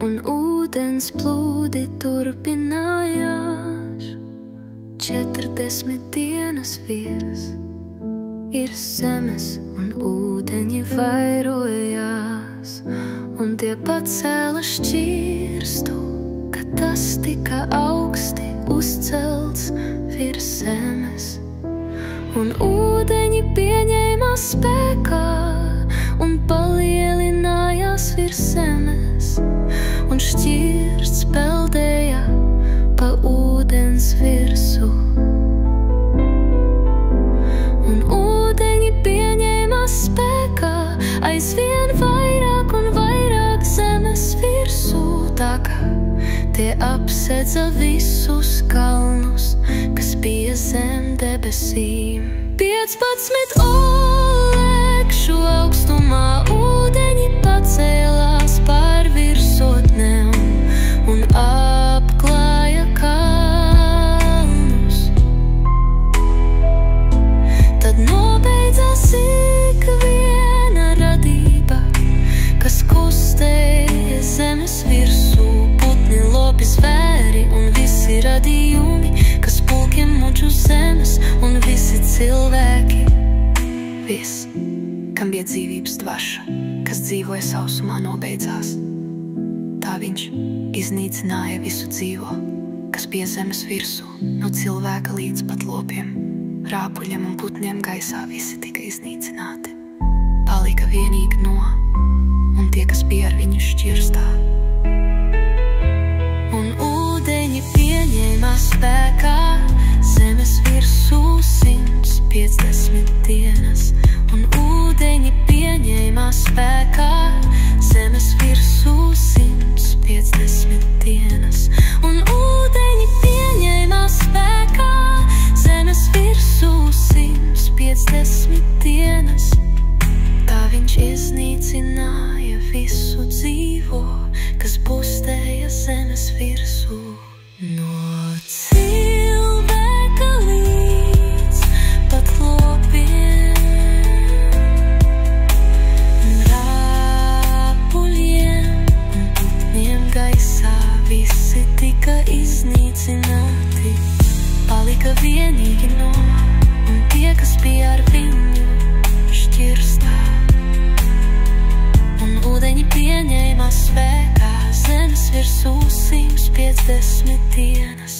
un ūdens plūdi turpinājās. 40 dienas virs ir zemes, un ūdeņi vairojās, un tie pacēla šķirstu, ka tas tika augsti uzcelts virs zemes. Un ūdeņi pieņēma spēkā un palielinājās virs zemes, un šķirsts peldēja pa ūdens virsu. Un ūdeņi pieņēma spēkā aizvien vairāk un vairāk zemes virsū, tā kā tie apsedza visus kalnus, kas bija zem debesīm. 15 olekšu augstumā ūdeņi pacēlās pār virsotnēm un apklāja kalnus. Tad nobeidzās ikviena radība, kas kustēja zemes virsū, putni, lopi, zvēri un visi radījumi, kas pulkiem muģu zemes un visi cilvēki. Viss, kam bija dzīvības dvaša, kas dzīvoja sausumā, nobeidzās. Tā viņš iznīcināja visu dzīvo, kas bija zemes virsū, no cilvēka līdz pat lopiem, rāpuļiem un putniem gaisā, visi tika iznīcināti. Palika vienīgi Noa un tie, kas bija ar viņu šķirstā. Un ūdeņi pieņēma spēkā zemes virsū 150 dienas. Un ūdeņi pieņēma spēkā zemes virsū 150 dienas. Un ūdeņi pieņēma spēkā zemes virsū 150 dienas. Tā viņš iznīcināja visu dzīvo, kas bustēja zemes virsū. No cilvēka līdz pat lopiem, rāpuļiem un putniem gaisā, visi tika iznīcināti. Palika vienīgi Noa un tie, kas bija ar viņu šķirstā. Un ūdeņi pieņēma spēkā zemes virsū 150 dienas.